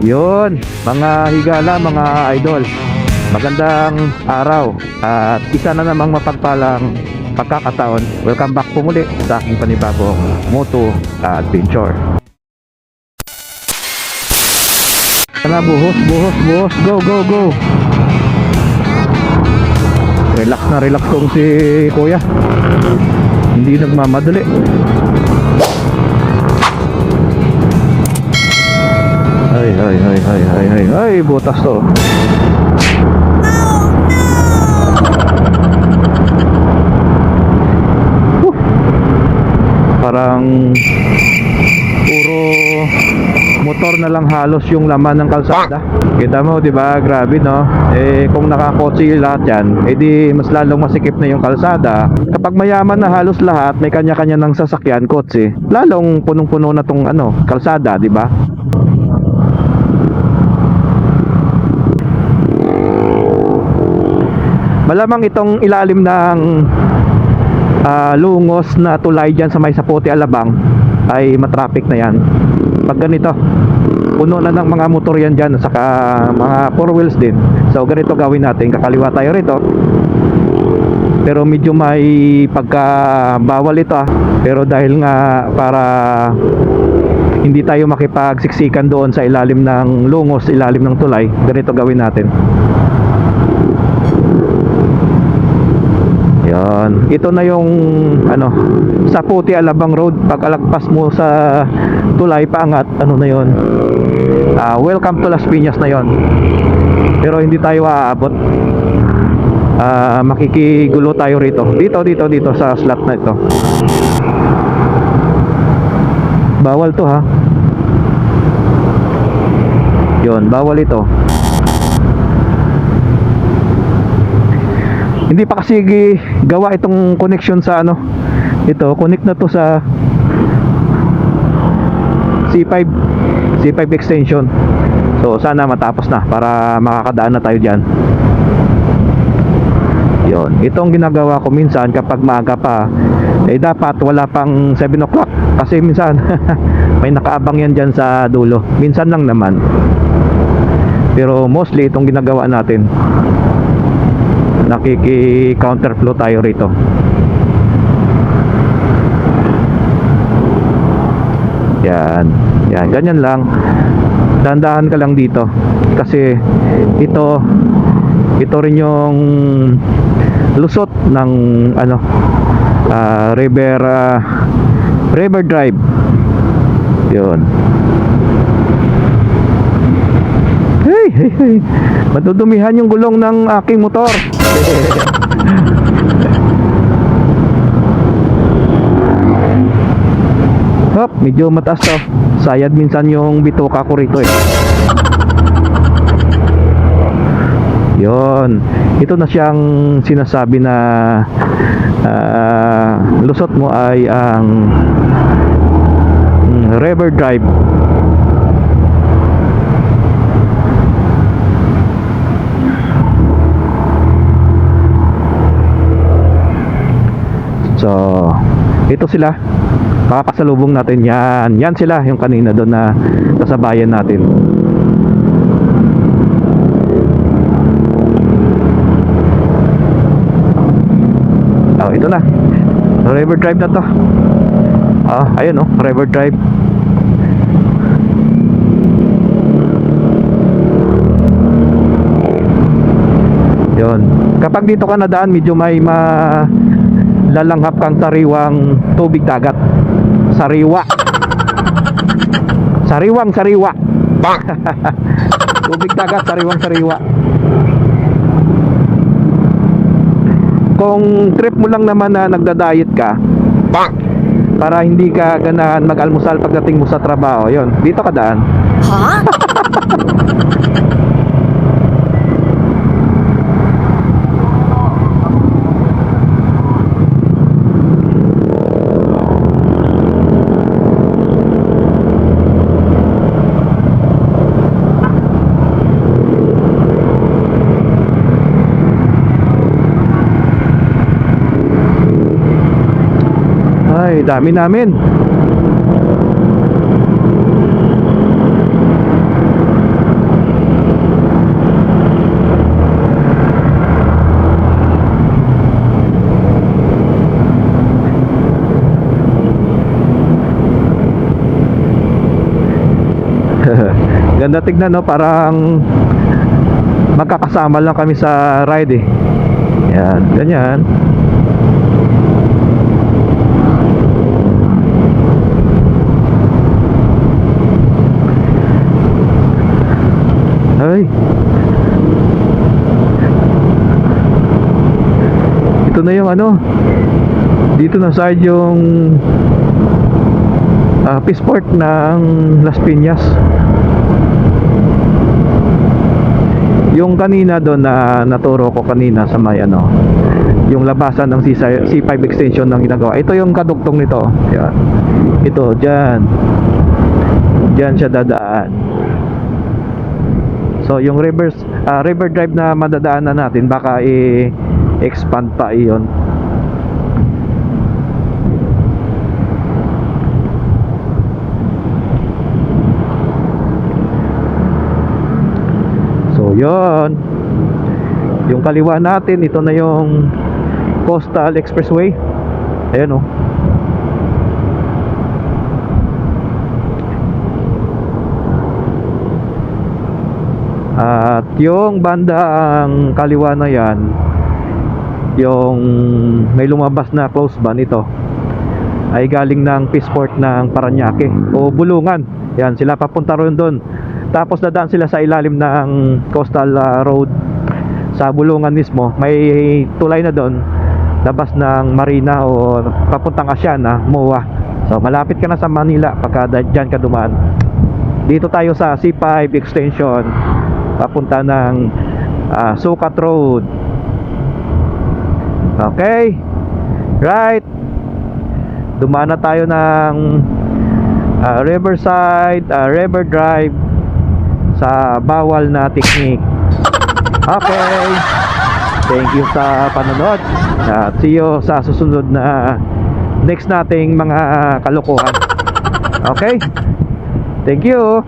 Yun, mga higala, mga idol. Magandang araw at isa na namang mapagpalang pagkakataon. Welcome back po muli sa aking panibagong moto adventure. Sana buhos, buhos, buhos. Go, go, go. Relax na relax kong si kuya. Hindi nagmamadali. Ay, butas to. Parang puro motor na lang halos yung laman ng kalsada. Kita mo, 'di ba? Grabe, no? Kung nakakotse lahat 'yan, di mas lalong masikip na yung kalsada. Kapag mayaman na halos lahat, may kanya-kanya ng sasakyan, kotse, lalong punong-puno na tong kalsada, 'di ba? Malamang itong ilalim ng lungos na tulay dyan sa may Sapote, Alabang ay matraffic na yan. Pag ganito, puno na ng mga motor yan dyan, saka mga 4 wheels din. So ganito gawin natin, kakaliwa tayo rito. Pero medyo may pagkabawal ito Pero dahil nga para hindi tayo makipagsiksikan doon sa ilalim ng lungos, ilalim ng tulay, ganito gawin natin. Yan. Ito na yung Sapote, Alabang Road. Pag alagpas mo sa tulay paangat, na yon? Welcome to Las Piñas na yon. Pero hindi tayo aabot. Makikigulo tayo rito. Dito sa slot na ito. Bawal to, ha. Yon, bawal ito. Hindi pa kasi gawa itong connection sa ito, connect na to sa C5 extension. So sana matapos na para makakadaan na tayo diyan. Yon, itong ginagawa ko minsan kapag maaga pa, dapat wala pang 7 o'clock kasi minsan may nakaabang yan diyan sa dulo. Minsan lang naman. Pero mostly itong ginagawa natin, nakiki-counterflow tayo rito. Yan, ganyan lang. Dandahan ka lang dito kasi ito rin yung lusot ng River Drive. Yun. Hey. Matudumihan yung gulong ng aking motor. Hop, medyo mataas to. Sayad minsan yung bituka ko rito Yon. Ito na siyang sinasabi na lusot mo ay ang River Drive. So, ito sila. Makakasalubong natin yan. Yan sila, yung kanina doon na kasabayan natin. Ito na. River Drive na to. Ayun River Drive. Yun. Kapag dito ka nadaan, medyo may lalanghap kang sariwang tubig dagat. Sariwang tubig dagat, sariwang. Kung trip mo lang naman na nagda-diet ka, para hindi ka ganahan mag-almusal pagdating mo sa trabaho, yon, dito ka daan. Ay, dami namin. Ganda tignan, no? Parang magkakasama lang kami sa ride eh. Yan, ganyan. Ay. Ito na yung ano. Dito na side yung Peaceport ng Las Piñas. Yung kanina doon na naturo ko kanina sa may ano, yung labasan ng C5 extension ng ginagawa. Ito yung kaduktong nito. Yan. Ito, dyan. Dyan siya dadaan. So yung river drive na madadaanan natin, baka i-expand pa iyon. So yun, yung kaliwa natin, ito na yung Coastal Expressway. Ayan oh. At yung bandang kaliwa na yan, yung may lumabas na close ban, ito ay galing ng Peaceport ng Parañaque o Bulungan. Yan, sila papunta ron doon. Tapos dadaan sila sa ilalim ng coastal road sa Bulungan mismo. May tulay na doon, labas ng Marina o papuntang Asiana, MOA. So malapit ka na sa Manila pagka dyan ka dumaan. Dito tayo sa C5 extension papunta ng Sukat Road. Okay, right, dumaan na tayo ng Riverside River Drive sa bawal na technique. Okay, thank you sa panonood at see you sa susunod na next nating mga kalokohan. Okay, thank you.